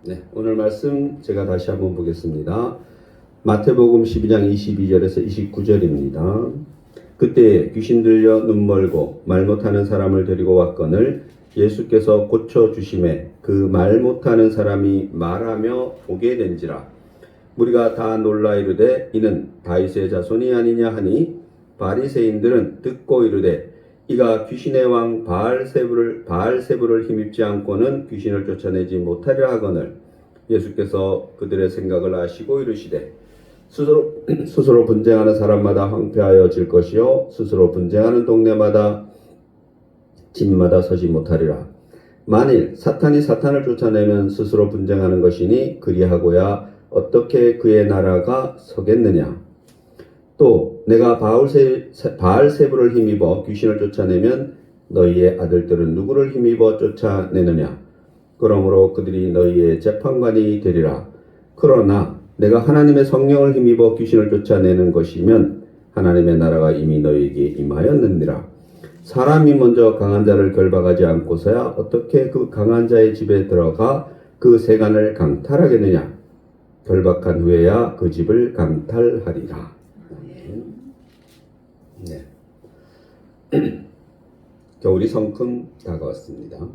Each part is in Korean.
네, 오늘 말씀 제가 다시 한번 보겠습니다. 마태복음 12장 22절에서 29절입니다. 그때 귀신 들려 눈 멀고 말 못하는 사람을 데리고 왔거늘 예수께서 고쳐주심에 그 말 못하는 사람이 말하며 보게 된지라. 무리가 다 놀라 이르되 이는 다윗의 자손이 아니냐 하니 바리새인들은 듣고 이르되 이가 귀신의 왕 바알세불을 힘입지 않고는 귀신을 쫓아내지 못하리라 하거늘 예수께서 그들의 생각을 아시고 이르시되 스스로 분쟁하는 사람마다 황폐하여질 것이요 스스로 분쟁하는 동네마다 집마다 서지 못하리라. 만일 사탄이 사탄을 쫓아내면 스스로 분쟁하는 것이니 그리하고야 어떻게 그의 나라가 서겠느냐. 또 내가 바알세불을 힘입어 귀신을 쫓아내면 너희의 아들들은 누구를 힘입어 쫓아내느냐. 그러므로 그들이 너희의 재판관이 되리라. 그러나 내가 하나님의 성령을 힘입어 귀신을 쫓아내는 것이면 하나님의 나라가 이미 너희에게 임하였느니라. 사람이 먼저 강한 자를 결박하지 않고서야 어떻게 그 강한 자의 집에 들어가 그 세간을 강탈하겠느냐. 결박한 후에야 그 집을 강탈하리라. 네. 겨울이 성큼 다가왔습니다.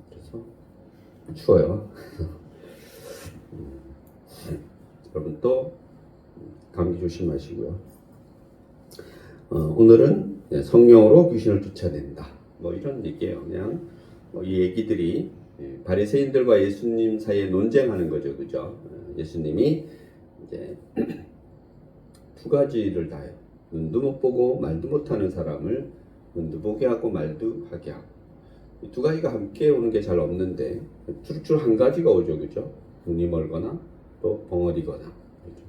그래서 추워요. 여러분 또 감기 조심하시고요. 오늘은 성령으로 귀신을 쫓아낸다. 뭐 이런 얘기예요. 그냥 이 얘기들이 바리새인들과 예수님 사이에 논쟁하는 거죠, 그죠? 예수님이 이제 두 가지를 다요. 눈도 못 보고 말도 못하는 사람을 눈도 보게 하고 말도 하게 하고 이 두 가지가 함께 오는 게 잘 없는데 주로 한 가지가 오죠, 그죠? 눈이 멀거나 또 벙어리거나. 그렇죠?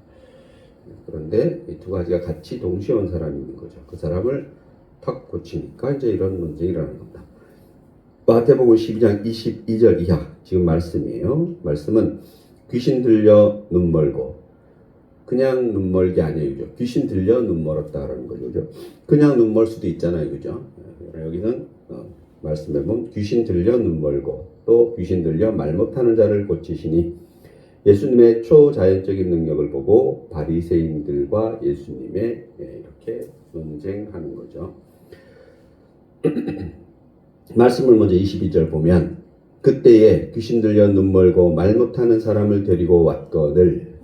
그런데 이 두 가지가 같이 동시에 온 사람이 있는 거죠. 그 사람을 탁 고치니까 이제 이런 논쟁이 일어나는 겁니다. 마태복음 12장 22절 이하 지금 말씀이에요. 말씀은 귀신 들려 눈 멀고 그냥 눈 멀게 아니에요, 그죠? 귀신 들려 눈 멀었다 그러는 거죠, 그죠? 그냥 눈 멀 수도 있잖아요, 그죠? 여기는 말씀에 보면 귀신 들려 눈 멀고 또 귀신 들려 말 못하는 자를 고치시니 예수님의 초자연적인 능력을 보고 바리새인들과 예수님의 이렇게 논쟁하는 거죠. 말씀을 먼저 22절 보면 그때에 귀신 들려 눈 멀고 말 못하는 사람을 데리고 왔거늘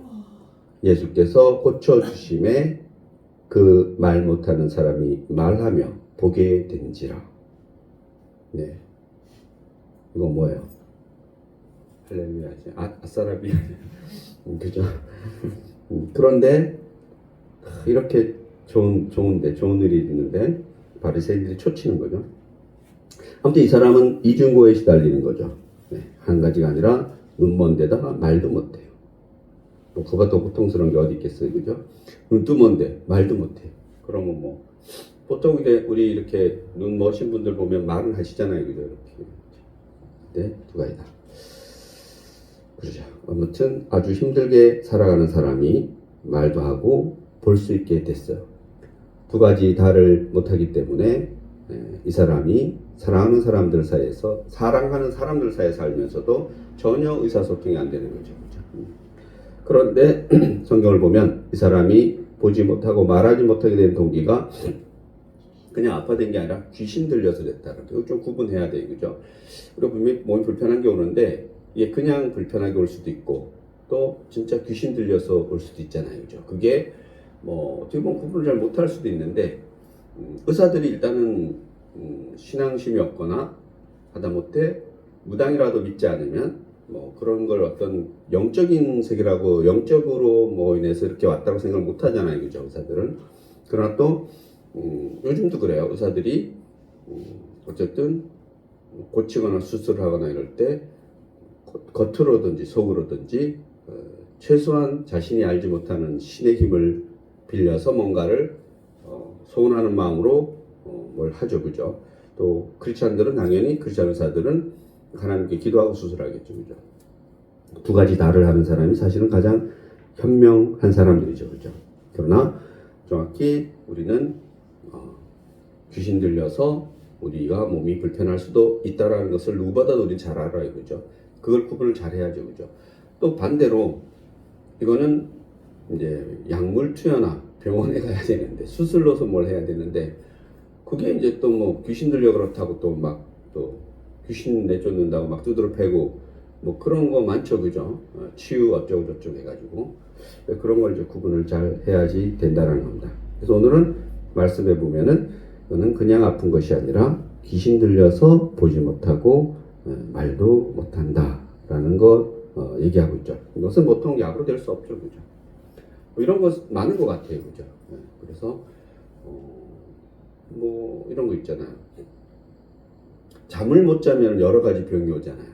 예수께서 고쳐주심에 그 말 못하는 사람이 말하며 보게 된지라. 네, 이거 뭐예요? 할렐루야지. 아싸라비. 그죠? 그런데 이렇게 좋은 일이 있는데 바리새인들이 초치는 거죠. 아무튼 이 사람은 이중고에 시달리는 거죠. 네, 한 가지가 아니라 눈먼 데다가 말도 못해요. 뭐 그보다 더 고통스러운 게 어디 있겠어요, 그죠? 눈도 먼데 말도 못해요. 그러면 뭐 보통 이제 우리 이렇게 눈 머신 분들 보면 말은 하시잖아요, 그죠? 이렇게. 네, 두 가지다. 그러죠. 아무튼 아주 힘들게 살아가는 사람이 말도 하고 볼 수 있게 됐어요. 두 가지 다를 못하기 때문에 이 사람이 사랑하는 사람들 사이에서 사랑하는 사람들 사이에 살면서도 전혀 의사소통이 안 되는 거죠. 그런데 성경을 보면 이 사람이 보지 못하고 말하지 못하게 된 동기가 그냥 아파된 게 아니라 귀신 들려서 됐다는 거. 좀 구분해야 돼요, 그죠? 우리가 몸이 불편한 게 오는데 이게 그냥 불편하게 올 수도 있고 또 진짜 귀신 들려서 올 수도 있잖아요, 그죠? 그게 뭐 어떻게 보면 구분을 잘 못할 수도 있는데 의사들이 일단은 신앙심이 없거나 하다못해 무당이라도 믿지 않으면 뭐 그런 걸 어떤 영적인 세계라고 영적으로 뭐 인해서 이렇게 왔다고 생각을 못 하잖아요, 그죠? 의사들은. 그러나 또 요즘도 그래요. 의사들이 어쨌든 고치거나 수술하거나 이럴 때 겉으로든지 속으로든지 최소한 자신이 알지 못하는 신의 힘을 빌려서 뭔가를 소원하는 마음으로 뭘 하죠, 그죠? 또 크리스찬들은 당연히 크리스찬 의사들은 하나님께 기도하고 수술하겠죠, 그죠? 두 가지 다를 하는 사람이 사실은 가장 현명한 사람들이죠, 그죠? 그러나 정확히 우리는 귀신 들려서 우리가 몸이 불편할 수도 있다라는 것을 누구보다도 우리 잘 알아요, 그죠? 그걸 구분을 잘 해야죠, 그죠? 또 반대로 이거는 이제 약물 투여나 병원에 가야 되는데 수술로서 뭘 해야 되는데 그게 이제 또 뭐 귀신 들려 그렇다고 또 막 또 귀신 내쫓는다고 막 두드러 패고 뭐 그런 거 많죠, 그죠? 치유 어쩌고 저쩌고 해가지고 그런 걸 이제 구분을 잘 해야지 된다는 겁니다. 그래서 오늘은 말씀해 보면은 이거는 그냥 아픈 것이 아니라 귀신 들려서 보지 못하고 말도 못한다라는 거 얘기하고 있죠. 이것은 보통 약으로 될 수 없죠, 그죠? 뭐 이런 거 많은 것 같아요, 그죠? 그래서 뭐 이런 거 있잖아요. 잠을 못 자면 여러 가지 병이 오잖아요.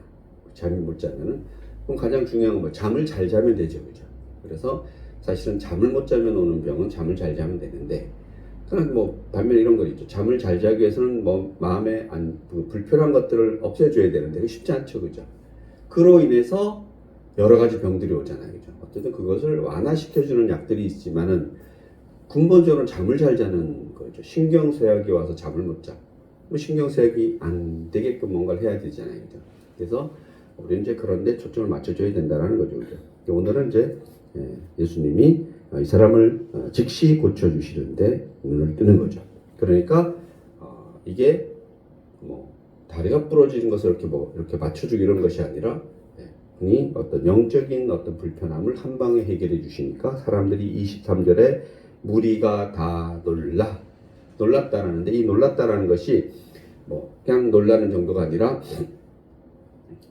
잠을 못 자면은 그럼 가장 중요한 건 뭐 잠을 잘 자면 되죠, 그죠? 그래서 사실은 잠을 못 자면 오는 병은 잠을 잘 자면 되는데, 그러나 뭐 반면에 이런 거 있죠. 잠을 잘 자기 위해서는 뭐 마음에 불편한 것들을 없애줘야 되는데 그게 쉽지 않죠, 그죠? 그로 인해서 여러 가지 병들이 오잖아요, 그죠? 어쨌든 그것을 완화시켜주는 약들이 있지만은 근본적으로는 잠을 잘 자는 거죠. 신경쇠약이 와서 잠을 못 자. 뭐 신경쇠약이 안 되게끔 뭔가를 해야 되잖아요, 그죠? 그래서 우리는 이제 그런데 초점을 맞춰줘야 된다는 거죠, 그죠? 오늘은 이제 예수님이 이 사람을 즉시 고쳐주시는데 눈을 뜨는 거죠. 그러니까 이게 뭐 다리가 부러지는 것을 이렇게 맞춰주기 이런 것이 아니라 이 어떤 영적인 어떤 불편함을 한 방에 해결해 주시니까 사람들이 23절에 무리가 다 놀랐다라는데 이 놀랐다라는 것이 뭐 그냥 놀라는 정도가 아니라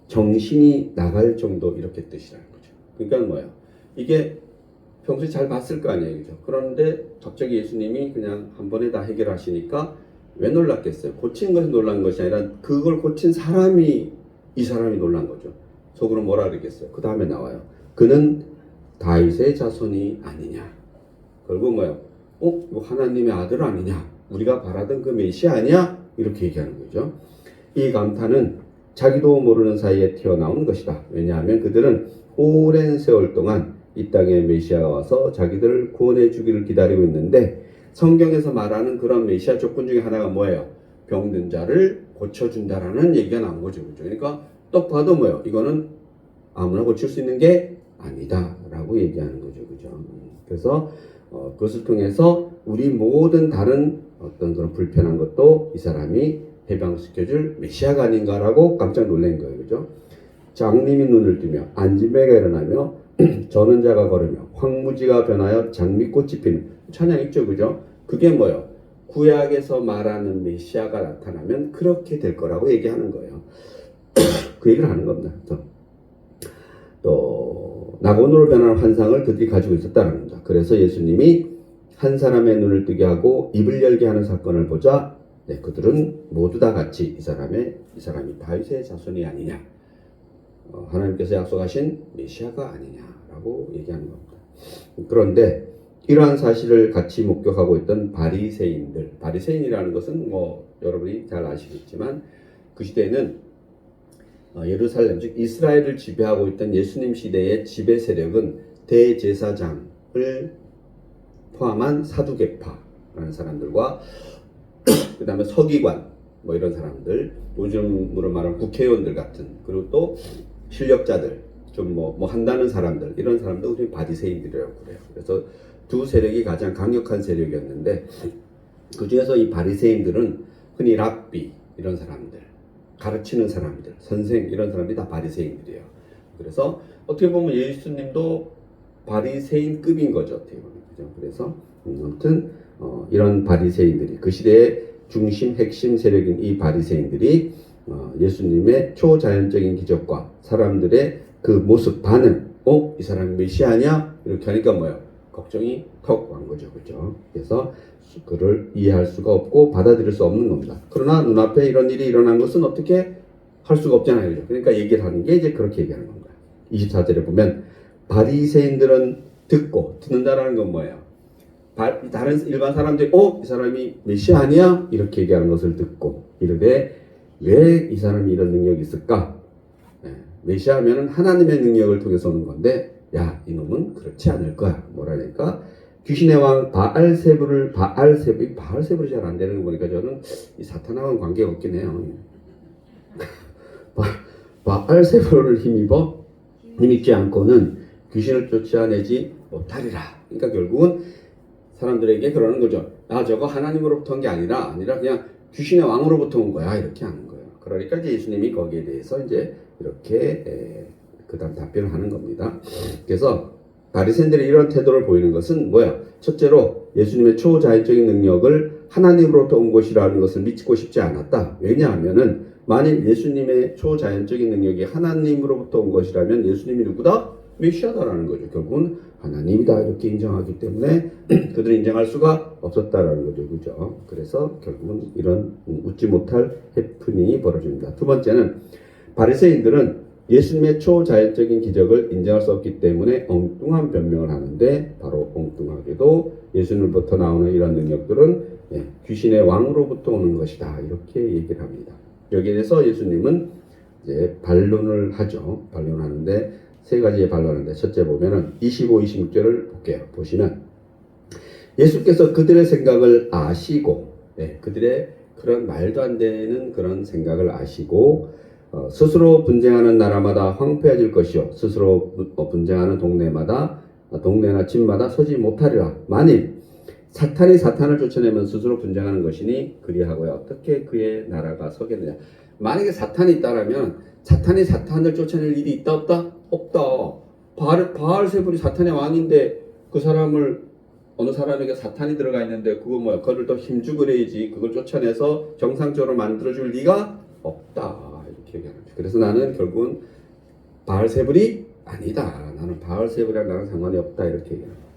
정신이 나갈 정도 이렇게 뜻이라는 거죠. 그러니까 뭐예요? 이게 평소에 잘 봤을 거 아니에요, 그죠? 그런데 갑자기 예수님이 그냥 한 번에 다 해결하시니까 왜 놀랐겠어요? 고친 것이 놀란 것이 아니라 그걸 고친 사람이 이 사람이 놀란 거죠. 속으로 뭐라 그러겠어요? 그 다음에 나와요. 그는 다윗의 자손이 아니냐. 그리고 뭐요? 뭐 하나님의 아들 아니냐? 우리가 바라던 그 메시아 아니야? 이렇게 얘기하는 거죠. 이 감탄은 자기도 모르는 사이에 튀어나온 것이다. 왜냐하면 그들은 오랜 세월 동안 이 땅에 메시아가 와서 자기들을 구원해 주기를 기다리고 있는데 성경에서 말하는 그런 메시아 조건 중에 하나가 뭐예요? 병든 자를 고쳐준다라는 얘기가 나온 거죠. 그렇죠? 그러니까 떡 봐도 뭐예요? 이거는 아무나 고칠 수 있는 게 아니다 라고 얘기하는 거죠. 그죠? 그래서 그것을 통해서 우리 모든 다른 어떤 그런 불편한 것도 이 사람이 해방시켜줄 메시아가 아닌가라고 깜짝 놀란 거예요. 그죠? 장님이 눈을 뜨며 안진뱅이가 일어나며 저는 자가 걸으며 황무지가 변하여 장미꽃이 피는 찬양 있죠, 그죠? 그게 뭐예요? 구약에서 말하는 메시아가 나타나면 그렇게 될 거라고 얘기하는 거예요. 그 얘기를 하는 겁니다. 또 낙원으로 변하는 환상을 그들이 가지고 있었다는 겁니다. 그래서 예수님이 한 사람의 눈을 뜨게 하고 입을 열게 하는 사건을 보자 그들은 모두 다 같이 이 사람이 다윗의 자손이 아니냐, 하나님께서 약속하신 메시아가 아니냐라고 얘기하는 겁니다. 그런데 이러한 사실을 같이 목격하고 있던 바리새인이라는 것은 뭐 여러분이 잘 아시겠지만 그 시대에는 예루살렘 즉 이스라엘을 지배하고 있던 예수님 시대의 지배 세력은 대제사장을 포함한 사두개파라는 사람들과 그 다음에 서기관 뭐 이런 사람들, 요즘으로 말하면 국회의원들 같은, 그리고 또 실력자들, 좀 뭐 한다는 사람들, 이런 사람들 우리 바리새인들이라고 그래요. 그래서 두 세력이 가장 강력한 세력이었는데 그 중에서 이 바리새인들은 흔히 랍비 이런 사람들, 가르치는 사람들, 선생 이런 사람들이 다 바리새인들이에요. 그래서 어떻게 보면 예수님도 바리새인급인 거죠, 어떻게 보면. 그죠? 그래서 아무튼 이런 바리새인들이 그 시대의 중심 핵심 세력인 이 바리새인들이 예수님의 초자연적인 기적과 사람들의 그 모습 반응, 이 사람이 메시아냐 이렇게 하니까 뭐예요? 걱정이 턱 wan 거죠, 그죠? 그래서 그를 이해할 수가 없고 받아들일 수 없는 겁니다. 그러나 눈앞에 이런 일이 일어난 것은 어떻게 할 수가 없잖아요, 그죠? 그러니까 얘기를 하는 게 이제 그렇게 얘기하는 겁니다. 24절에 보면 바리새인들은 듣는다라는 건 뭐예요? 다른 일반 사람들이 이 사람이 메시아 아니야? 이렇게 얘기하는 것을 듣고 이르되 왜 이 사람이 이런 능력이 있을까? 메시아 하면은 하나님의 능력을 통해서 오는 건데 야, 이놈은 그렇지 않을 거야. 뭐라니까? 귀신의 왕 바알세불이 잘 안 되는 거 보니까 저는 이 사탄하고는 관계가 없긴 해요. 바알세불을 힘입지 않고는 귀신을 쫓아내지 못하리라. 그러니까 결국은 사람들에게 그러는 거죠. 저거 하나님으로부터 온 게 아니라 그냥 귀신의 왕으로부터 온 거야. 이렇게 하는 거예요. 그러니까 이제 예수님이 거기에 대해서 이제 이렇게 그다음 답변을 하는 겁니다. 그래서 바리새인들이 이런 태도를 보이는 것은 뭐야? 첫째로 예수님의 초자연적인 능력을 하나님으로부터 온 것이라는 것을 믿고 싶지 않았다. 왜냐하면은 만일 예수님의 초자연적인 능력이 하나님으로부터 온 것이라면 예수님이 누구다? 메시아다라는 거죠. 결국은 하나님이다 이렇게 인정하기 때문에 그들은 인정할 수가 없었다라는 거죠. 그죠? 그래서 결국은 이런 웃지 못할 해프닝이 벌어집니다. 두 번째는 바리새인들은 예수님의 초자연적인 기적을 인정할 수 없기 때문에 엉뚱한 변명을 하는데 바로 엉뚱하게도 예수님으로부터 나오는 이런 능력들은 귀신의 왕으로부터 오는 것이다 이렇게 얘기를 합니다. 여기에 대해서 예수님은 이제 반론을 하죠. 반론하는데 세 가지의 반론인데 첫째 보면은 25, 26절을 볼게요. 보시면 예수께서 그들의 생각을 아시고 그들의 그런 말도 안 되는 그런 생각을 아시고 스스로 분쟁하는 나라마다 황폐해질 것이요 스스로 분쟁하는 동네나 집마다 서지 못하리라. 만일 사탄이 사탄을 쫓아내면 스스로 분쟁하는 것이니 그리하고야 어떻게 그의 나라가 서겠느냐. 만약에 사탄이 있다라면 사탄이 사탄을 쫓아낼 일이 있다 없다? 없다. 바알세불이 사탄의 왕인데 그 사람을 어느 사람에게 사탄이 들어가 있는데 그거 뭐야? 그걸 더 힘주고 그래야지. 그걸 쫓아내서 정상적으로 만들어줄 리가 없다. 이렇게 얘기하는 거죠. 그래서 나는 결국은 바알세불이 아니다. 나는 바알세불이랑 나랑 상관이 없다. 이렇게 얘기하는 거예요.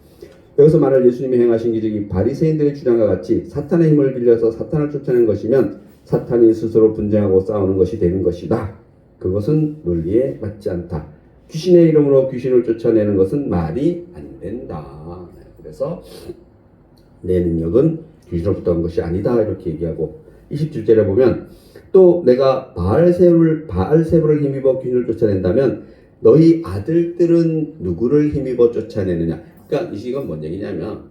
여기서 말할 예수님이 행하신 기적이 바리새인들의 주장과 같이 사탄의 힘을 빌려서 사탄을 쫓아낸 것이면 사탄이 스스로 분쟁하고 싸우는 것이 되는 것이다. 그것은 논리에 맞지 않다. 귀신의 이름으로 귀신을 쫓아내는 것은 말이 안 된다. 그래서 내 능력은 귀신으로부터 온 것이 아니다. 이렇게 얘기하고 27절에 보면 또 내가 바알세불을 힘입어 귀신을 쫓아낸다면 너희 아들들은 누구를 힘입어 쫓아내느냐. 그러니까 이 시간 뭔 얘기냐면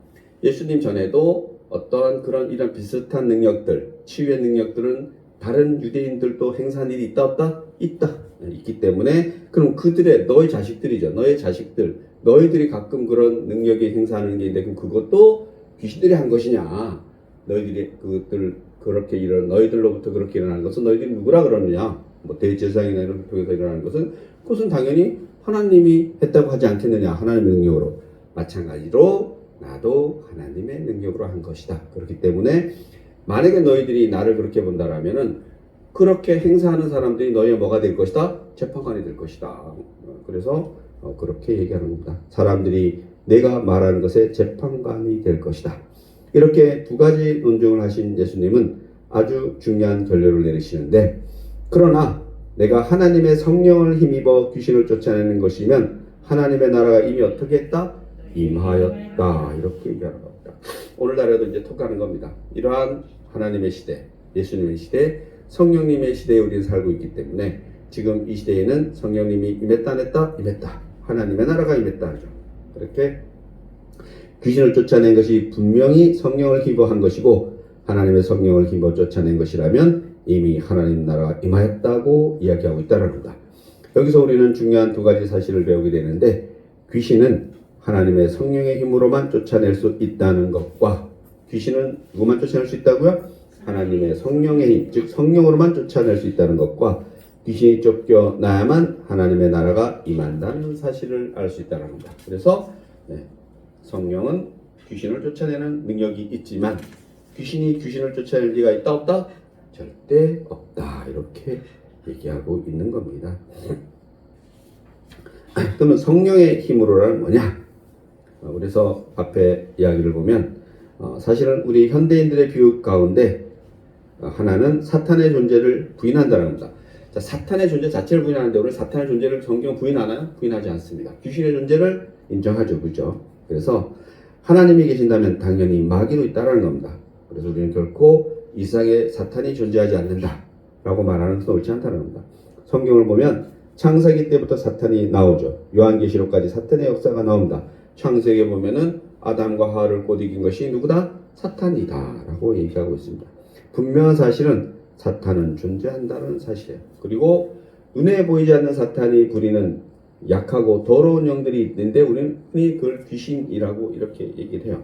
예수님 전에도 어떠한 그런 이런 비슷한 능력들, 치유의 능력들은 다른 유대인들도 행사한 일이 있다 없다? 있다. 있기 때문에 그럼 그들의 너희 자식들이죠. 너희 자식들, 너희들이 가끔 그런 능력이 행사하는 게 있는데 그럼 그것도 귀신들이 한 것이냐? 너희들이 그것들 그렇게 너희들로부터 그렇게 일어나는 것은 너희들이 누구라 그러느냐? 뭐 대제사장이나 이런 통해서 일어나는 것은 그것은 당연히 하나님이 했다고 하지 않겠느냐? 하나님의 능력으로. 마찬가지로 나도 하나님의 능력으로 한 것이다. 그렇기 때문에 만약에 너희들이 나를 그렇게 본다라면은 그렇게 행사하는 사람들이 너희의 뭐가 될 것이다? 재판관이 될 것이다. 그래서 그렇게 얘기하는 겁니다. 사람들이 내가 말하는 것에 재판관이 될 것이다. 이렇게 두 가지 논증을 하신 예수님은 아주 중요한 결론을 내리시는데 그러나 내가 하나님의 성령을 힘입어 귀신을 쫓아내는 것이면 하나님의 나라가 이미 어떻게 했다? 임하였다. 이렇게 얘기하는 겁니다. 오늘날에도 이제 톡하는 겁니다. 이러한 하나님의 시대, 예수님의 시대, 성령님의 시대에 우리는 살고 있기 때문에 지금 이 시대에는 성령님이 임했다 안 했다? 임했다. 하나님의 나라가 임했다 하죠. 그렇게 귀신을 쫓아낸 것이 분명히 성령을 힘입어한 것이고 하나님의 성령을 힘입어 쫓아낸 것이라면 이미 하나님 나라가 임하였다고 이야기하고 있다는 겁니다. 여기서 우리는 중요한 두 가지 사실을 배우게 되는데 귀신은 하나님의 성령의 힘으로만 쫓아낼 수 있다는 것과 귀신은 누구만 쫓아낼 수 있다고요? 하나님의 성령의 힘, 즉 성령으로만 쫓아낼 수 있다는 것과 귀신이 쫓겨나야만 하나님의 나라가 임한다는 사실을 알 수 있다는 겁니다. 그래서 성령은 귀신을 쫓아내는 능력이 있지만 귀신이 귀신을 쫓아낼 리가 있다 없다? 절대 없다. 이렇게 얘기하고 있는 겁니다. 그러면 성령의 힘으로란 뭐냐? 그래서 앞에 이야기를 보면 사실은 우리 현대인들의 비유 가운데 하나는 사탄의 존재를 부인한다는 겁니다. 자, 사탄의 존재 자체를 부인하는데 오늘 사탄의 존재를 성경 부인하나요? 부인하지 않습니다. 귀신의 존재를 인정하죠. 그죠? 그래서 하나님이 계신다면 당연히 마귀도 있다는 겁니다. 그래서 우리는 결코 이 세상에 사탄이 존재하지 않는다 라고 말하는 것은 옳지 않다는 겁니다. 성경을 보면 창세기 때부터 사탄이 나오죠. 요한계시록까지 사탄의 역사가 나옵니다. 창세기에 보면은 아담과 하와를 못 이긴 것이 누구다? 사탄이다 라고 얘기하고 있습니다. 분명한 사실은 사탄은 존재한다는 사실이에요. 그리고 눈에 보이지 않는 사탄이 부리는 약하고 더러운 영들이 있는데 우리는 흔히 그걸 귀신이라고 이렇게 얘기를 해요.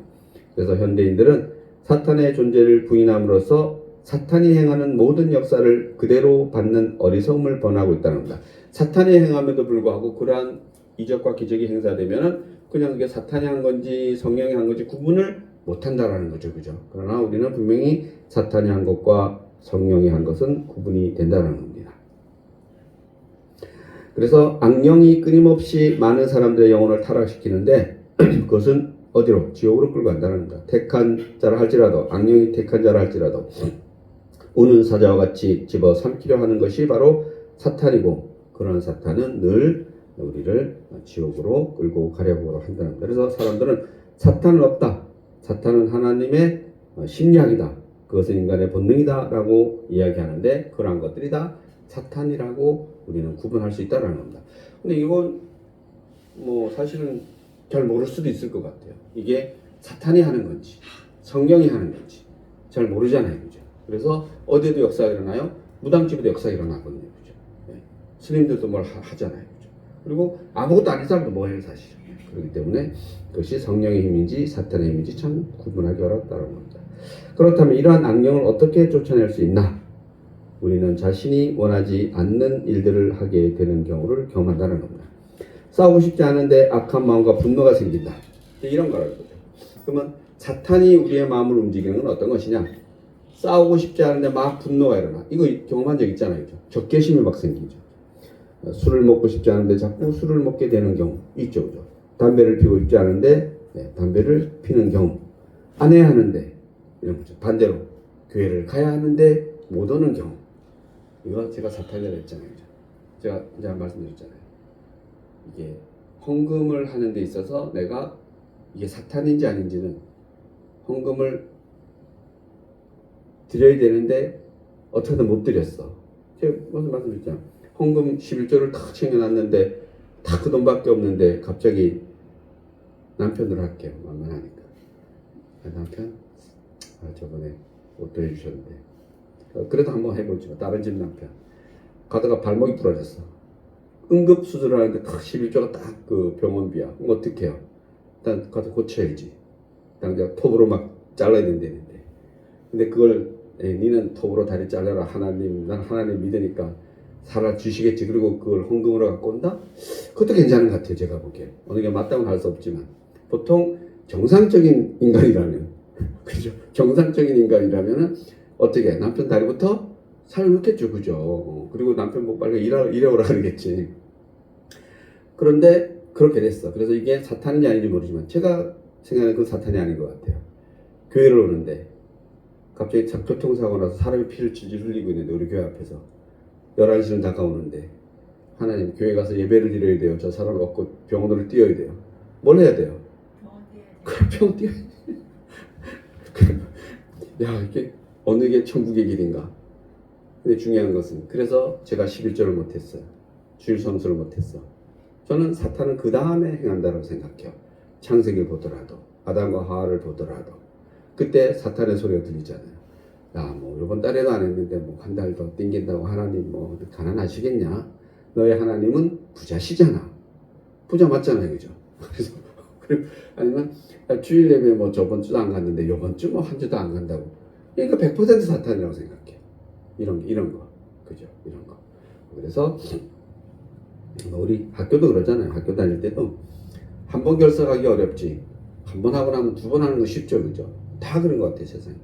그래서 현대인들은 사탄의 존재를 부인함으로써 사탄이 행하는 모든 역사를 그대로 받는 어리석음을 범하고 있다는 겁니다. 사탄이 행함에도 불구하고 그러한 이적과 기적이 행사되면은 그냥 그게 사탄이 한 건지 성령이 한 건지 구분을 못한다라는 거죠, 그죠? 그러나 우리는 분명히 사탄이 한 것과 성령이 한 것은 구분이 된다는 겁니다. 그래서 악령이 끊임없이 많은 사람들의 영혼을 타락시키는데 그것은 어디로? 지옥으로 끌고 간다는 겁니다. 택한 자라 할지라도, 악령이 택한 자라 할지라도 우는 사자와 같이 집어 삼키려 하는 것이 바로 사탄이고, 그런 사탄은 늘 우리를 지옥으로 끌고 가려고 한다는 겁니다. 그래서 사람들은 사탄은 없다, 사탄은 하나님의 심리학이다, 그것은 인간의 본능이다 라고 이야기하는데 그러한 것들이 다 사탄이라고 우리는 구분할 수 있다는 겁니다. 근데 이건 뭐 사실은 잘 모를 수도 있을 것 같아요. 이게 사탄이 하는 건지 성령이 하는 건지 잘 모르잖아요, 그죠? 그래서 어디에도 역사가 일어나요? 무당집에도 역사가 일어나거든요, 그죠? 네. 스님들도 뭘 하잖아요, 그죠? 그리고 아무것도 아닌 사람도 뭐 해요, 사실. 그렇기 때문에 그것이 성령의 힘인지 사탄의 힘인지 참 구분하기 어렵다는 겁니다. 그렇다면 이러한 악령을 어떻게 쫓아낼 수 있나? 우리는 자신이 원하지 않는 일들을 하게 되는 경우를 경험한다는 겁니다. 싸우고 싶지 않은데 악한 마음과 분노가 생긴다, 이런 거라는 거죠. 그러면 사탄이 우리의 마음을 움직이는 건 어떤 것이냐? 싸우고 싶지 않은데 막 분노가 일어나. 이거 경험한 적 있잖아요, 그죠? 적개심이 막 생기죠. 술을 먹고 싶지 않은데 자꾸 술을 먹게 되는 경우 있죠, 그죠? 담배를 피우고 싶지 않은데 담배를 피는 경우, 안 해야 하는데 이런 거죠. 반대로 교회를 가야 하는데 못 오는 경우, 이거 제가 사탄이라고 했잖아요, 그죠? 제가 이제 말씀드렸잖아요. 이게 헌금을 하는 데 있어서 내가 이게 사탄인지 아닌지는, 헌금을 드려야 되는데 어떻게든 못 드렸어. 제가 무슨 말씀드렸잖아요. 헌금 11조를 탁 챙겨놨는데 다 그 돈밖에 없는데 갑자기 남편으로 할게요, 만만하니까. 남편? 저번에 옷도 해주셨는데 그래도 한번 해보죠. 다른 집 남편 가다가 발목이 부러졌어. 응급 수술을 하는데 딱 11조가 딱 그 병원비야. 그럼 어떡해요? 일단 가서 고쳐야지. 당장 톱으로 막 잘라야 된다는데, 근데 그걸 니는 톱으로 다리 잘라라, 하나님, 난 하나님 믿으니까 살아주시겠지, 그리고 그걸 헌금으로 갖고 온다? 그것도 괜찮은 것 같아요, 제가 보기에. 어느 게 맞다고는 할 수 없지만 보통 정상적인 인간이라면 그죠? 정상적인 인간이라면은 어떻게 남편 다리부터 살려놓겠죠, 그죠? 그리고 남편 뭐 빨리 일해오라 그러겠지. 그런데 그렇게 됐어. 그래서 이게 사탄인지 아닌지 모르지만 제가 생각하는 그 사탄이 아닌 것 같아요. 교회를 오는데 갑자기 교통사고 나서 사람이 피를 질질 흘리고 있는데 우리 교회 앞에서 11시는 다가오는데, 하나님, 교회 가서 예배를 드려야 돼요. 저 사람을 얻고 병원으로 뛰어야 돼요. 뭘 해야 돼요? 그럼 병원 뛰어야 돼요. 야, 이게 어느 게 천국의 길인가? 근데 중요한 것은, 그래서 제가 11조를 못했어요. 주일 성수를 못했어. 저는 사탄은 그 다음에 행한다고 생각해요. 창세기를 보더라도, 아담과 하와를 보더라도 그때 사탄의 소리가 들리잖아요. 야, 뭐 이번 달에도 안 했는데 뭐 한 달 더 땡긴다고 하나님 뭐 가난하시겠냐? 너의 하나님은 부자시잖아. 부자 맞잖아요, 그죠? 그래서 아니면 주일 예배 뭐 저번 주도 안 갔는데 이번 주 뭐 한 주도 안 간다고. 그러니까 100% 사탄이라고 생각해. 이런 거, 그죠? 이런 거. 그래서 우리 학교도 그러잖아요. 학교 다닐 때도 한 번 결석하기 어렵지, 한 번 하고 나면 두 번 하는 거 쉽죠, 그죠? 다 그런 것 같아요, 세상에.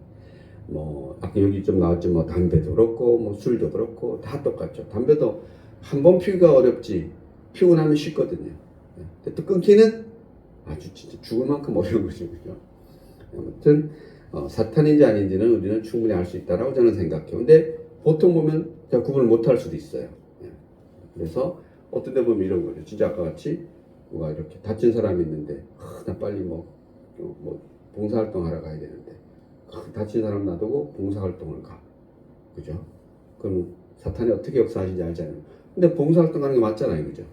뭐 아까 여기 좀 나왔지, 뭐 담배도 그렇고 뭐 술도 그렇고 다 똑같죠. 담배도 한 번 피우기가 어렵지, 피우고 나면 쉽거든요. 근데 또 끊기는 아주 진짜 죽을 만큼 어려운 거죠, 그죠? 아무튼 사탄인지 아닌지는 우리는 충분히 알 수 있다라고 저는 생각해요. 근데 보통 보면 제가 구분을 못할 수도 있어요. 그래서 어떤 데 보면 이런 거죠. 진짜 아까 같이 누가 이렇게 다친 사람이 있는데 나 빨리 뭐 봉사활동 하러 가야 되는데 다친 사람 놔두고 봉사활동을 가, 그죠? 그럼 사탄이 어떻게 역사하시는지 알잖아요. 근데 봉사활동 가는 게 맞잖아요, 그죠?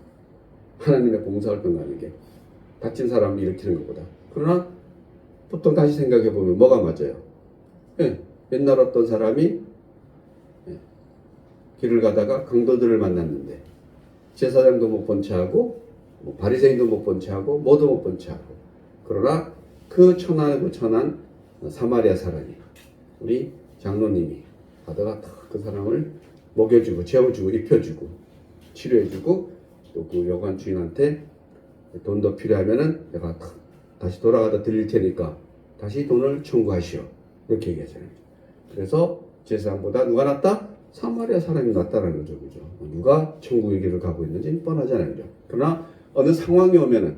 하나님의 봉사활동 가는 게 다친 사람을 일으키는 것보다. 그러나 보통 다시 생각해 보면 뭐가 맞아요? 옛날 어떤 사람이 길을 가다가 강도들을 만났는데 제사장도 못 본 채하고 뭐 바리새인도 못 본 채하고 뭐도 못 본 채하고 그러나 그 천한 사마리아 사람이 우리 장로님이 가다가 그 사람을 먹여주고 재워주고 입혀주고 치료해주고 또 그 여관 주인한테 돈 더 필요하면은 내가 다시 돌아가다 드릴 테니까 다시 돈을 청구하시오 이렇게 얘기하잖아요. 그래서 제사장보다 누가 낫다? 사마리아 사람이 낫다라는 거죠, 그죠? 누가 천국의 길을 가고 있는지 뻔하잖아요, 그죠? 그러나 어느 상황이 오면은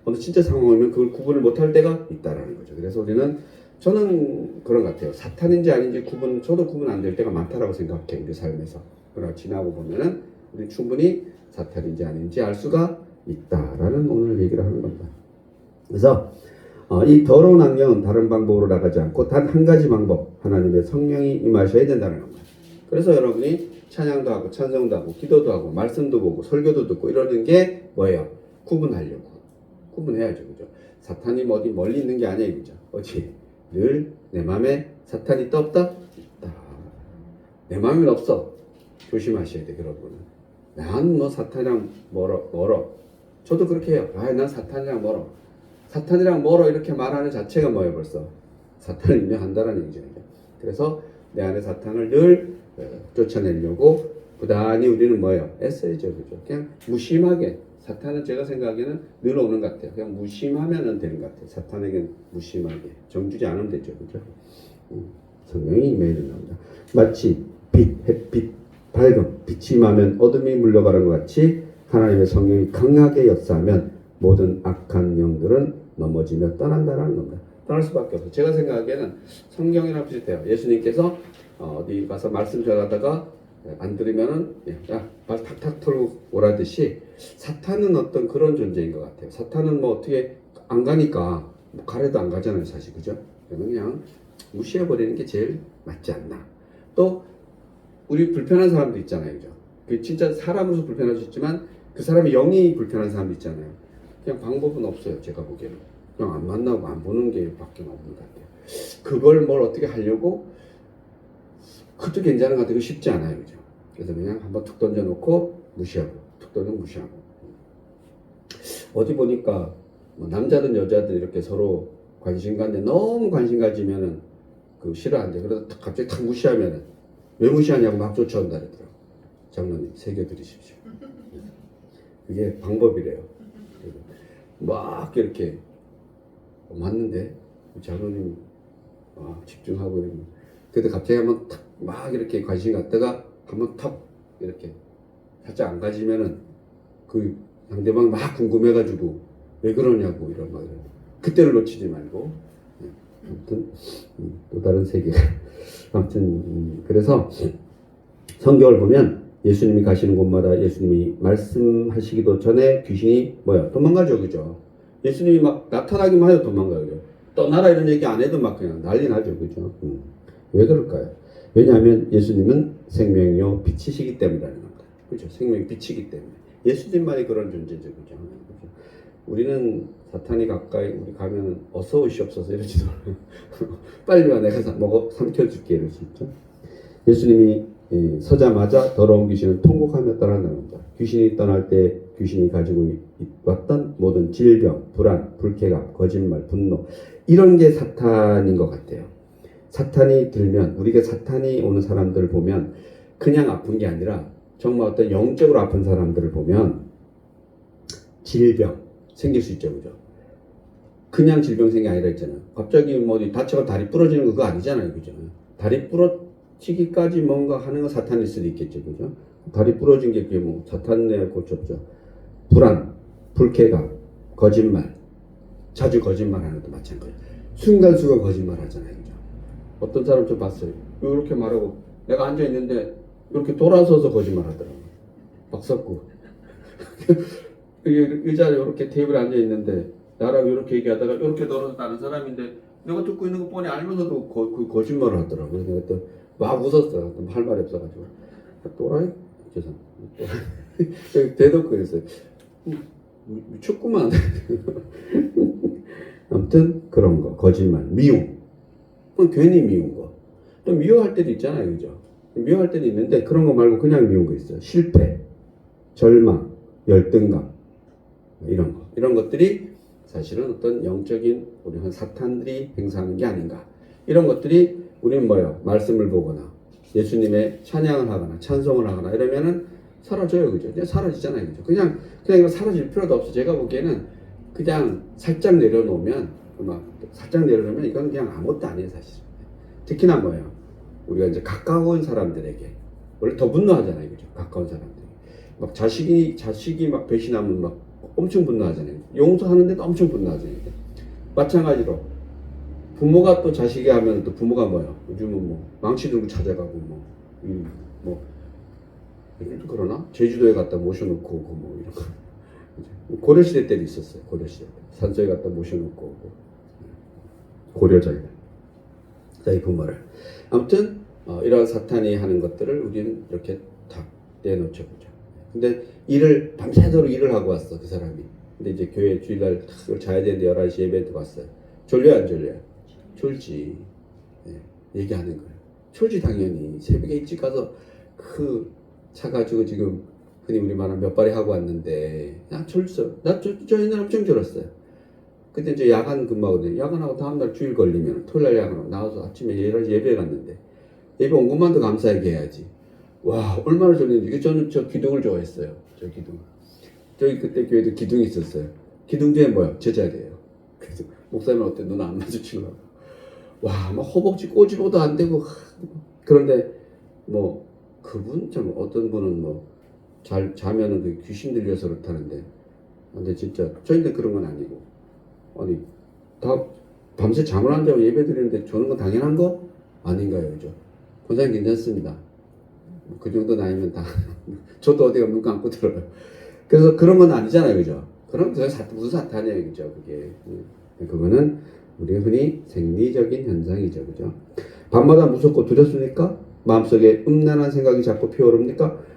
어느 진짜 상황이 오면 그걸 구분을 못할 때가 있다라는 거죠. 그래서 우리는 저는 그런 것 같아요. 사탄인지 아닌지 저도 구분 안 될 때가 많다라고 생각해요, 우리 삶에서. 그러나 지나고 보면은 우리 충분히 사탄인지 아닌지 알 수가 있다라는 오늘 얘기를 하는 겁니다. 그래서 이 더러운 악령은 다른 방법으로 나가지 않고 단 한 가지 방법, 하나님의 성령이 임하셔야 된다는 겁니다. 그래서 여러분이 찬양도 하고 찬송도 하고 기도도 하고 말씀도 보고 설교도 듣고 이러는 게 뭐예요? 구분하려고. 구분해야죠, 그죠? 사탄이 어디 멀리 있는 게 아니에요, 그죠? 어디 늘 내 마음에 사탄이 있다 없다? 있다. 내 마음엔 없어. 조심하셔야 돼, 여러분은. 난 뭐 사탄이랑 멀어. 저도 그렇게 해요. 난 사탄이랑 멀어. 사탄이랑 멀어 이렇게 말하는 자체가 뭐예요, 벌써? 사탄을 인정한다는 얘기죠. 그래서 내 안에 사탄을 늘 쫓아내려고 부단히 우리는 뭐예요? 애써야죠, 그죠? 그냥 무심하게. 사탄은 제가 생각하기에는 늘 오는 것 같아요. 그냥 무심하면 되는 것 같아요. 사탄에게는 무심하게. 정주지 않으면 되죠, 그죠? 성령이 임해야 된답니다. 마치 햇빛, 밝음, 빛이 임하면 어둠이 물러가는 것 같이 하나님의 성령이 강하게 역사하면 모든 악한 영들은 넘어지며 떠난다는 겁니다. 떠날 수밖에 없어요. 제가 생각하기에는 성경이랑 비슷해요. 예수님께서 어디 가서 말씀 전하다가 안 들으면은 말 탁탁 털고 오라듯이 사탄은 어떤 그런 존재인 것 같아요. 사탄은 뭐 어떻게 안 가니까 뭐 가래도 안 가잖아요, 사실, 그죠? 그냥 무시해버리는 게 제일 맞지 않나. 또 우리 불편한 사람도 있잖아요, 그죠? 그 진짜 사람으로서 불편할 수 있지만 그 사람의 영이 불편한 사람도 있잖아요. 그냥 방법은 없어요, 제가 보기에는. 그냥 안 만나고 안 보는 게 밖에 없는 것 같아요. 그걸 뭘 어떻게 하려고 그것도 괜찮은 것 같아요. 쉽지 않아요, 그죠? 그래서 그냥 한번 툭 던져놓고 무시하고 툭 던져 무시하고. 어디 보니까 뭐 남자든 여자든 이렇게 서로 관심 갖는데 너무 관심 가지면은 그 싫어한대. 그래서 갑자기 탁 무시하면은 왜 무시하냐고 막 쫓아온다 그러더라고. 장로님 새겨드리십시오. 그게 방법이래요. 막 이렇게 맞는데 장로님 집중하고 이러면 그때 갑자기 한번 탁 막 이렇게 관심 갖다가 한번 탁 이렇게 살짝 안 가지면은 그 상대방 막 궁금해가지고 왜 그러냐고 이런 말. 그때를 놓치지 말고. 아무튼 또 다른 세계. 아무튼 그래서 성경을 보면 예수님이 가시는 곳마다 예수님이 말씀하시기도 전에 귀신이 도망가죠, 그죠? 예수님이 막 나타나기만 해도 도망가요, 그죠? 떠나라 이런 얘기 안 해도 막 그냥 난리 나죠, 그죠? 왜 그럴까요? 왜냐하면 예수님은 생명이요 빛이시기 때문이라는 겁니다. 그죠? 생명이 빛이기 때문에. 예수님만이 그런 존재죠, 그죠? 우리는 사탄이 가까이 우리 가면 어서 오시옵소서 이러지도 않아요. 빨리 와 내가 삼켜줄게 이럴 수 있죠. 예수님이 서자마자 더러운 귀신을 통곡하며 떠난다는 겁니다. 귀신이 떠날 때 귀신이 가지고 왔던 모든 질병, 불안, 불쾌감, 거짓말, 분노 이런 게 사탄인 것 같아요. 사탄이 들면 우리가 사탄이 오는 사람들을 보면 그냥 아픈 게 아니라 정말 어떤 영적으로 아픈 사람들을 보면 질병 생길 수 있죠, 그죠? 그냥 질병 생긴 게 아니라 있잖아요. 갑자기 뭐 다쳐가 다리 부러지는 거 그거 아니잖아요, 그죠? 다리 부러지기까지 뭔가 하는 건 사탄일 수도 있겠죠, 그죠? 다리 부러진 게 그게 뭐 사탄에 고쳤죠. 불안, 불쾌감, 거짓말, 자주 거짓말하는 것도 마찬가지예요. 순간순간 거짓말하잖아요, 그죠? 어떤 사람 좀 봤어요. 이렇게 말하고 내가 앉아 있는데 이렇게 돌아서서 거짓말하더라고. 막 섞고. 의자에 이렇게 테이블에 앉아 있는데 나랑 이렇게 얘기하다가 이렇게 돌아서 다른 사람인데 내가 듣고 있는 거 뻔히 알면서도 그 거짓말을 하더라고요. 내가 또 막 웃었어요. 할 말이 없어가지고. 또라이? 죄송합니다. 대놓고 그랬어요. 미쳤구만. 아무튼 그런 거. 거짓말. 미움. 괜히 미운 거. 또 미워할 때도 있잖아요, 그죠? 미워할 때도 있는데 그런 거 말고 그냥 미운 거 있어요. 실패, 절망, 열등감, 이런 것들이 사실은 어떤 영적인 우리 사탄들이 행사하는 게 아닌가. 이런 것들이 우리는 뭐예요? 말씀을 보거나 예수님의 찬양을 하거나 찬송을 하거나 이러면은 사라져요, 그죠? 그냥 사라지잖아요, 그죠? 그냥 이거 사라질 필요도 없어. 제가 보기에는 그냥 살짝 내려놓으면 이건 그냥 아무것도 아니에요, 사실. 특히나 뭐예요? 우리가 이제 가까운 사람들에게 원래 더 분노하잖아요, 그죠? 가까운 사람들이 막 자식이 막 배신하면 막 엄청 분노하잖아요. 용서하는데도 엄청 분노하잖아요. 마찬가지로 부모가 또 자식이 하면 또 부모가 뭐예요? 요즘은 뭐 망치 들고 찾아가고 요즘도 그러나 제주도에 갖다 모셔놓고 오고 뭐 이런 거. 고려시대 때도 있었어요. 고려시대 때 산소에 갖다 모셔놓고 오고 고려절 저희 부모를 아무튼 이런 사탄이 하는 것들을 우리는 이렇게 다 내놓죠, 그죠? 근데 밤새도록 일을 하고 왔어, 그 사람이. 근데 이제 교회 주일날 자야 되는데 11시 예배 들어왔어요. 졸려요, 안 졸려요? 졸지. 네, 얘기하는 거예요. 졸지, 당연히. 새벽에 일찍 가서 그 차 가지고 지금 흔히 우리 말하면 몇 발이 하고 왔는데, 나 졸었어. 저 옛날 엄청 졸았어요. 그때 이제 야간 근무하거든요. 야간하고 다음날 주일 걸리면, 토요일날 야간하고 나와서 아침에 11시 예배 갔는데, 예배 온 것만도 감사하게 해야지. 와, 얼마나 졸렸는지. 저는 저 기둥을 좋아했어요. 저 기둥. 저희 그때 교회도 기둥이 있었어요. 기둥 중에 뭐야? 제자리예요. 그래서 목사님 어때? 눈 안 마주치려고. 와, 막 허벅지 꼬집어도 안 되고. 그런데 뭐 그분 참 어떤 분은 뭐 잘 자면은 그 귀신 들려서 그렇다는데. 근데 진짜 저희는 그런 건 아니고. 아니 다 밤새 잠을 안 자고 예배 드리는데 저는 건 당연한 거 아닌가요, 그죠? 권사님 괜찮습니다. 그 정도 나이면 다 저도 어디가 눈 감고 들어요. 그래서 그런 건 아니잖아요, 그죠? 그럼 무슨 사탄이에요, 그죠? 그거는 우리가 흔히 생리적인 현상이죠, 그죠? 밤마다 무섭고 두렵습니까? 마음속에 음란한 생각이 자꾸 피어오릅니까?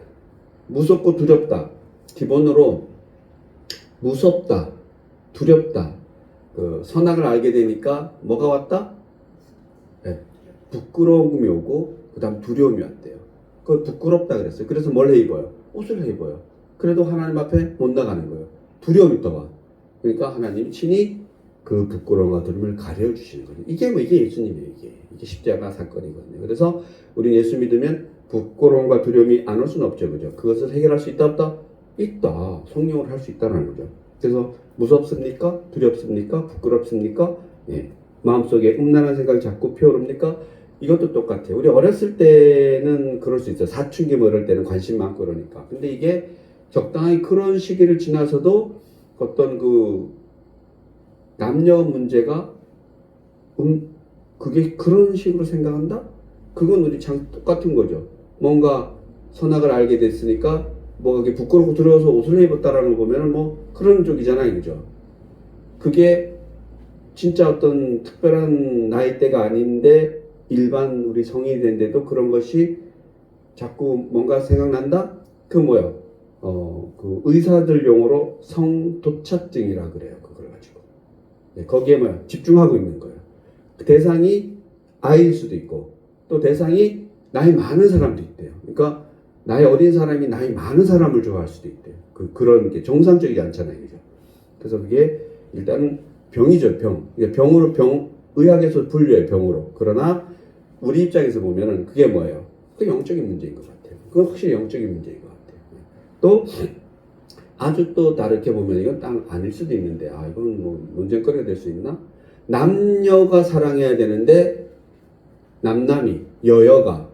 무섭고 두렵다. 기본으로 무섭다, 두렵다. 선악을 알게 되니까 뭐가 왔다? 네, 부끄러움이 오고 그다음 두려움이 왔대요. 그 부끄럽다 그랬어요. 그래서 뭘 해 입어요? 옷을 해 입어요. 그래도 하나님 앞에 못 나가는 거예요. 두려움이 또 와. 그러니까 하나님 친히 그 부끄러움과 두려움을 가려주시는 거예요. 이게 예수님이에요. 이게 십자가 사건이거든요. 그래서 우리 예수 믿으면 부끄러움과 두려움이 안 올 수는 없죠, 그죠? 그것을 해결할 수 있다 없다? 있다. 성령을 할 수 있다는 거죠. 그래서 무섭습니까? 두렵습니까? 부끄럽습니까? 예. 마음속에 음란한 생각이 자꾸 피어오릅니까? 이것도 똑같아요. 우리 어렸을 때는 그럴 수 있어요. 사춘기 뭐 이럴 때는 관심 많고 그러니까. 근데 이게 적당히 그런 시기를 지나서도 어떤 그 남녀 문제가 그게 그런 식으로 생각한다? 그건 우리 참 똑같은 거죠. 뭔가 선악을 알게 됐으니까 뭐가 이게 부끄럽고 두려워서 옷을 입었다라는 거 보면은 뭐 그런 쪽이잖아요, 그죠? 그게 진짜 어떤 특별한 나이대가 아닌데 일반 우리 성인이 된데도 그런 것이 자꾸 뭔가 생각난다? 그 뭐야? 그 의사들 용어로 성도착증이라 그래요. 그걸 가지고. 네, 거기에 뭐야? 집중하고 있는 거예요. 그 대상이 아이일 수도 있고 또 대상이 나이 많은 사람도 있대요. 그러니까 나이 어린 사람이 나이 많은 사람을 좋아할 수도 있대요. 그런 게 정상적이지 않잖아요, 그죠? 그래서 그게 일단은 병이죠, 병. 병으로 의학에서 분류해요, 병으로. 그러나 우리 입장에서 보면은 그게 뭐예요? 그 영적인 문제인 것 같아요. 그건 확실히 영적인 문제인 것 같아요. 또 아주 또 다르게 보면 이건 딱 아닐 수도 있는데 이건 뭐 논쟁거리가 될 수 있나? 남녀가 사랑해야 되는데 남남이 여여가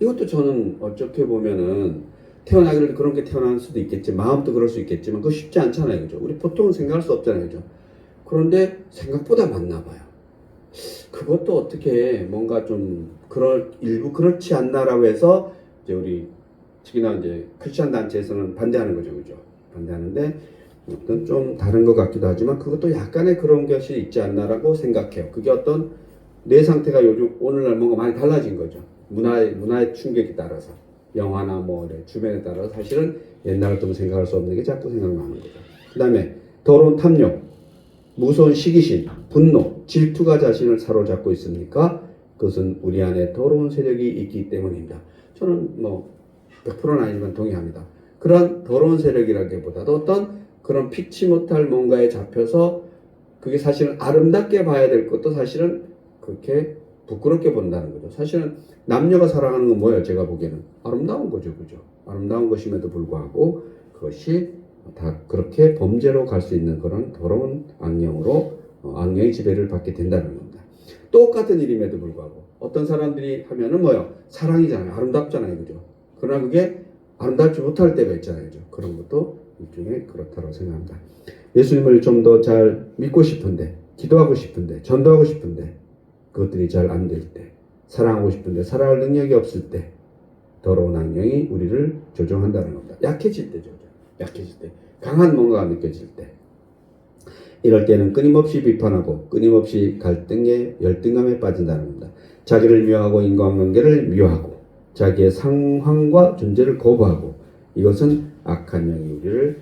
이것도 저는 어떻게 보면은 태어나기를 그런 게 태어날 수도 있겠지, 마음도 그럴 수 있겠지만 그거 쉽지 않잖아요, 그죠? 우리 보통은 생각할 수 없잖아요, 그죠? 그런데 생각보다 많나 봐요. 그것도 어떻게 뭔가 좀 일부 그렇지 않나라고 해서 이제 우리 특히나 이제 크리스천 단체에서는 반대하는 거죠, 그죠? 반대하는데 어떤 좀 다른 것 같기도 하지만 그것도 약간의 그런 것이 있지 않나라고 생각해요. 그게 어떤 뇌 상태가 요즘 오늘날 뭔가 많이 달라진 거죠. 문화의 충격에 따라서 영화나 뭐 주변에 따라서 사실은 옛날 같으면 생각할 수 없는 게 자꾸 생각나는 거죠. 그 다음에 더러운 탐욕, 무서운 시기심, 분노, 질투가 자신을 사로잡고 있습니까? 그것은 우리 안에 더러운 세력이 있기 때문입니다. 저는 뭐 100%는 아니지만 동의합니다. 그런 더러운 세력이라기보다도 어떤 그런 피치 못할 뭔가에 잡혀서 그게 사실은 아름답게 봐야 될 것도 사실은 그렇게 부끄럽게 본다는 거죠. 사실은 남녀가 사랑하는 건 뭐예요? 제가 보기에는 아름다운 거죠. 그죠? 아름다운 것임에도 불구하고 그것이 다 그렇게 범죄로 갈 수 있는 그런 더러운 악령으로 악령의 지배를 받게 된다는 겁니다. 똑같은 일임에도 불구하고 어떤 사람들이 하면은 뭐예요? 사랑이잖아요. 아름답잖아요. 그죠? 그러나 그게 아름답지 못할 때가 있잖아요. 그죠? 그런 것도 일종의 그렇다고 생각합니다. 예수님을 좀 더 잘 믿고 싶은데, 기도하고 싶은데, 전도하고 싶은데, 그것들이 잘 안 될 때, 사랑하고 싶은데 사랑할 능력이 없을 때, 더러운 악령이 우리를 조종한다는 겁니다. 약해질 때죠. 약해질 때. 강한 뭔가가 느껴질 때. 이럴 때는 끊임없이 비판하고 끊임없이 갈등에 열등감에 빠진다는 겁니다. 자기를 미워하고 인간관계를 미워하고 자기의 상황과 존재를 거부하고 이것은 악한 영이 우리를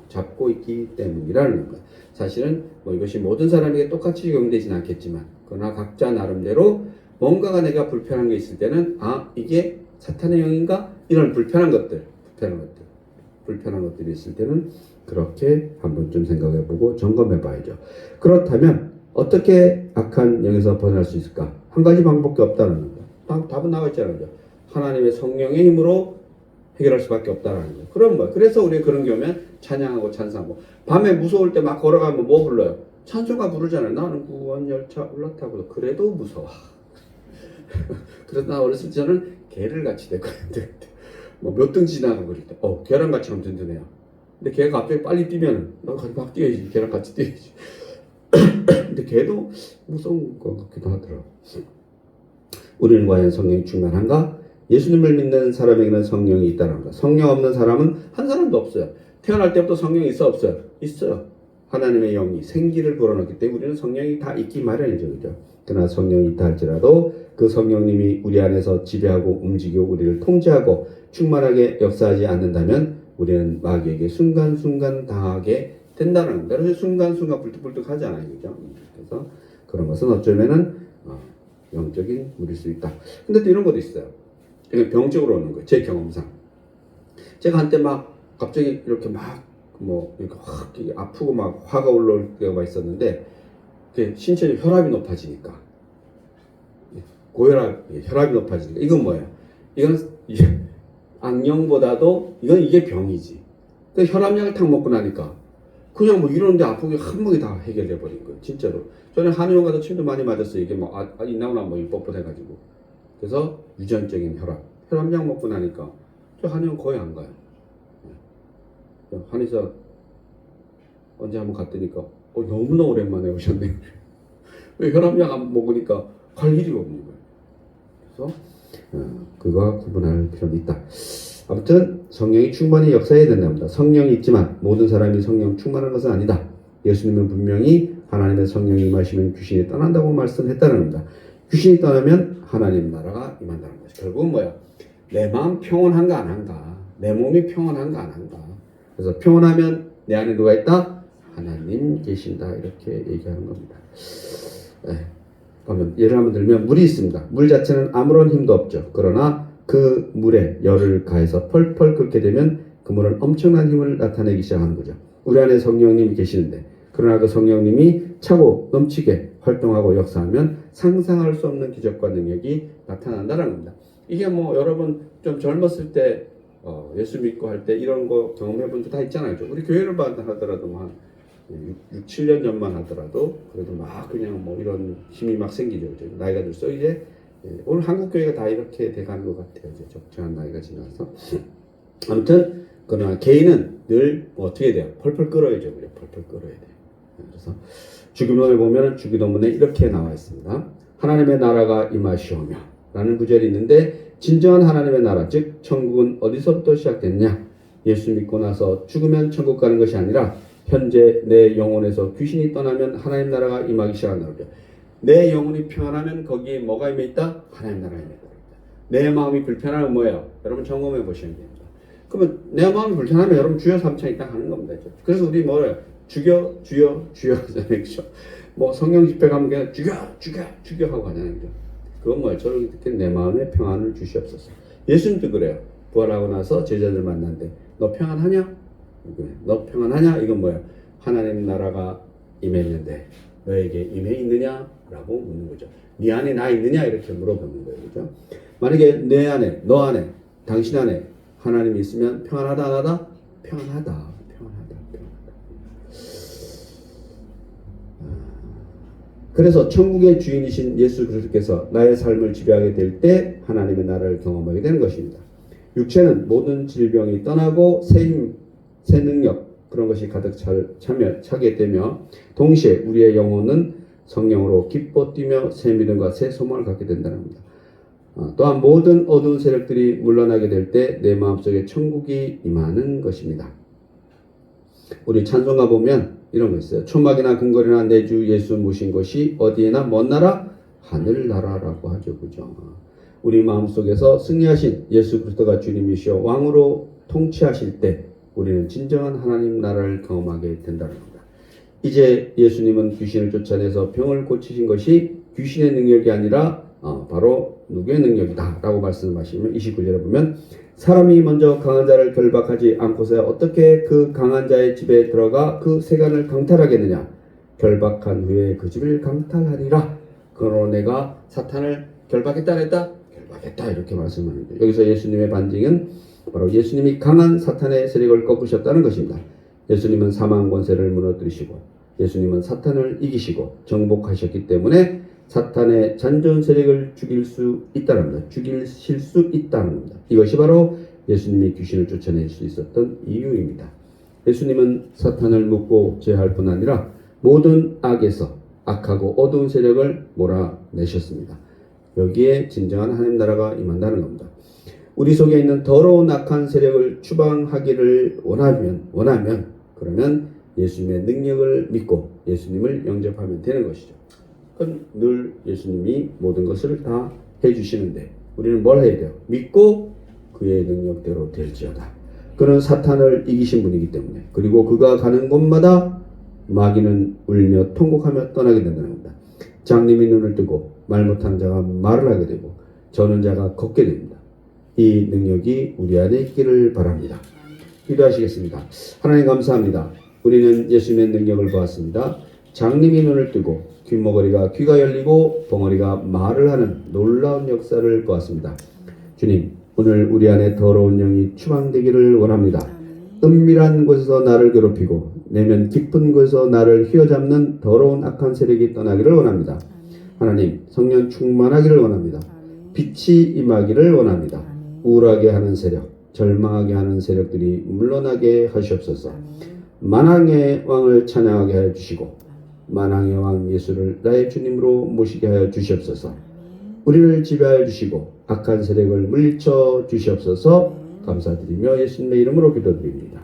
잡고 있기 때문이라는 겁니다. 사실은 뭐 이것이 모든 사람에게 똑같이 적용되지는 않겠지만 그러나 각자 나름대로 뭔가가 내가 불편한 게 있을 때는 이게 사탄의 영인가? 이런 불편한 것들이 있을 때는 그렇게 한 번쯤 생각해보고 점검해봐야죠. 그렇다면 어떻게 악한 영에서 벗어날 수 있을까? 한 가지 방법밖에 없다는 겁니다. 답은 나와 있잖아요. 하나님의 성령의 힘으로 해결할 수밖에 없다는 거예요. 그럼 뭐? 그래서 우리 그런 경우면 찬양하고 찬송하고 밤에 무서울 때 막 걸어가면 뭐 불러요? 찬송가 부르잖아요. 나는 구원 열차 올라타고 그래도 무서워. 그래서 나 어렸을 때 저는 개를 같이 됐거든요. 뭐 몇 등 지나가고 그럴 때, 계란같이럼 든든해요. 근데 걔가 갑자기 빨리 뛰면 나 같이 막 뛰어야지. 걔랑 같이 뛰어야지. 근데 걔도 무서운 것 같기도 하더라고. 우리는 과연 성령이 충만한가? 예수님을 믿는 사람에게는 성령이 있다는 것. 성령 없는 사람은 한 사람도 없어요. 태어날 때부터 성령이 있어 없어요? 있어요. 하나님의 영이 생기를 불어넣기 때문에 우리는 성령이 다 있기 마련이죠. 그죠? 그러나 성령이 있다 할지라도 그 성령님이 우리 안에서 지배하고 움직이고 우리를 통제하고 충만하게 역사하지 않는다면 우리는 마귀에게 순간순간 당하게 된다는 겁니다. 그래서 순간순간 불뚝불뚝 하잖아요. 그죠? 그래서 그런 것은 어쩌면은 영적인 물일 수 있다. 근데 또 이런 것도 있어요. 이게 병적으로 오는 거예요. 제 경험상. 제가 한때 막 갑자기 이렇게 막 이렇게 확 아프고 막 화가 올라올 때가 있었는데 신체 혈압이 높아지니까 혈압이 높아지니까 이건 뭐예요? 이건 악령보다도 이게 병이지. 혈압약을 탁 먹고 나니까 그냥 뭐 이러는데 아픈 게 한 번에 다 해결돼 버린 거예요. 진짜로. 저는 한의원 가서 침도 많이 맞았어요. 이게 뭐 있나보나 뻣뻣해가지고. 그래서 유전적인 혈압약 먹고 나니까 저 한의원 거의 안 가요. 한의사 언제 한번 갔더니까 너무나 오랜만에 오셨네요. 왜 혈압약 안 먹으니까 갈 일이 없는 거예요. 그래서 그거와 구분할 필요는 있다. 아무튼 성령이 충만히 역사해야 된답니다. 성령이 있지만 모든 사람이 성령 충만한 것은 아니다. 예수님은 분명히 하나님의 성령이 임하시면 귀신이 떠난다고 말씀했다는 겁니다. 귀신이 떠나면 하나님 나라가 임한다는 것이 결국은 뭐야? 내 마음 평온한가 안 한가? 내 몸이 평온한가 안 한가? 그래서 평온하면 내 안에 누가 있다? 하나님 계신다. 이렇게 얘기하는 겁니다. 그러면 예를 한번 들면 물이 있습니다. 물 자체는 아무런 힘도 없죠. 그러나 그 물에 열을 가해서 펄펄 끓게 되면 그 물은 엄청난 힘을 나타내기 시작하는 거죠. 우리 안에 성령님이 계시는데 그러나 그 성령님이 차고 넘치게 활동하고 역사하면 상상할 수 없는 기적과 능력이 나타난다는 겁니다. 이게 뭐 여러분 좀 젊었을 때 예수 믿고 할 때 이런 거 경험해 본 적 다 있잖아요. 우리 교회를 하더라도 한 6, 7년 전만 하더라도 그래도 막 그냥 뭐 이런 힘이 막 생기죠. 나이가 들수록 이제 오늘 한국 교회가 다 이렇게 돼가는 것 같아요. 이제 적정한 나이가 지나서. 아무튼 그러나 개인은 늘 어떻게 돼요? 펄펄 끓어야죠. 그래, 펄펄 끓어야 돼요. 그래서 주기도문을 보면 주기도문에 이렇게 나와 있습니다. 하나님의 나라가 임하시오며 라는 구절이 있는데 진정한 하나님의 나라 즉 천국은 어디서부터 시작됐냐? 예수 믿고 나서 죽으면 천국 가는 것이 아니라 현재 내 영혼에서 귀신이 떠나면 하나님 나라가 임하기 시작한다는 거죠. 내 영혼이 평안하면 거기에 뭐가 임해 있다? 하나님 나라가 임해 있다. 내 마음이 불편하면 뭐예요? 여러분 점검해 보시면 됩니다. 그러면 내 마음이 불편하면 여러분 주여 삼창이 딱 하는 겁니다. 그래서 우리 뭐예요? 주여 하잖아요. 그죠? 뭐 성령 집회 가면 그냥 주여 하고 가잖아요. 그죠? 그건 뭐예요? 저를 이렇게 내 마음에 평안을 주시옵소서. 예수님도 그래요. 부활하고 나서 제자들 만났는데 너 평안하냐? 너 평안하냐? 이건 뭐야? 하나님 나라가 임했는데 너에게 임해 있느냐? 라고 묻는 거죠. 네 안에 나 있느냐? 이렇게 물어보는 거예요. 그죠? 만약에 내 안에, 너 안에, 당신 안에 하나님이 있으면 평안하다 안 하다? 평안하다. 그래서 천국의 주인이신 예수 그리스도께서 나의 삶을 지배하게 될 때 하나님의 나라를 경험하게 되는 것입니다. 육체는 모든 질병이 떠나고 새 힘, 새 능력 그런 것이 가득 차게 되며 동시에 우리의 영혼은 성령으로 기뻐 뛰며 새 믿음과 새 소망을 갖게 된다는 겁니다. 또한 모든 어두운 세력들이 물러나게 될 때 내 마음속에 천국이 임하는 것입니다. 우리 찬송가 보면 이런 거 있어요. 초막이나 근거리나 내 주 예수 모신 것이 어디에나 먼 나라 하늘나라라고 하죠. 그죠? 우리 마음속에서 승리하신 예수 그리스도가 주님이시여 왕으로 통치하실 때 우리는 진정한 하나님 나라를 경험하게 된다는 겁니다. 이제 예수님은 귀신을 쫓아내서 병을 고치신 것이 귀신의 능력이 아니라 바로 누구의 능력이다 라고 말씀하시면 29절에 보면 사람이 먼저 강한 자를 결박하지 않고서야 어떻게 그 강한 자의 집에 들어가 그 세간을 강탈하겠느냐. 결박한 후에 그 집을 강탈하리라. 그러므로 내가 사탄을 결박했다 안 했다? 결박했다 이렇게 말씀하는데 여기서 예수님의 반증은 바로 예수님이 강한 사탄의 세력을 꺾으셨다는 것입니다. 예수님은 사망 권세를 무너뜨리시고 예수님은 사탄을 이기시고 정복하셨기 때문에 사탄의 잔존 세력을 죽일 수 있다는 겁니다. 죽이실 수 있다는 겁니다. 이것이 바로 예수님이 귀신을 쫓아낼 수 있었던 이유입니다. 예수님은 사탄을 묶고 제할 뿐 아니라 모든 악에서 악하고 어두운 세력을 몰아내셨습니다. 여기에 진정한 하나님 나라가 임한다는 겁니다. 우리 속에 있는 더러운 악한 세력을 추방하기를 원하면 그러면 예수님의 능력을 믿고 예수님을 영접하면 되는 것이죠. 그건 늘 예수님이 모든 것을 다 해주시는데 우리는 뭘 해야 돼요? 믿고 그의 능력대로 될지어다. 그는 사탄을 이기신 분이기 때문에 그리고 그가 가는 곳마다 마귀는 울며 통곡하며 떠나게 된다는 겁니다. 장님이 눈을 뜨고 말 못하는 자가 말을 하게 되고 저는 자가 걷게 됩니다. 이 능력이 우리 안에 있기를 바랍니다. 기도하시겠습니다. 하나님 감사합니다. 우리는 예수님의 능력을 보았습니다. 장님이 눈을 뜨고 귀머거리가 귀가 열리고 벙어리가 말을 하는 놀라운 역사를 보았습니다. 주님, 오늘 우리 안에 더러운 영이 추방되기를 원합니다. 은밀한 곳에서 나를 괴롭히고 내면 깊은 곳에서 나를 휘어잡는 더러운 악한 세력이 떠나기를 원합니다. 하나님, 성령 충만하기를 원합니다. 빛이 임하기를 원합니다. 우울하게 하는 세력, 절망하게 하는 세력들이 물러나게 하시옵소서. 만왕의 왕을 찬양하게 하여 주시고 만왕의 왕 예수를 나의 주님으로 모시게 하여 주시옵소서. 우리를 지배하여 주시고 악한 세력을 물리쳐 주시옵소서. 감사드리며 예수님의 이름으로 기도드립니다.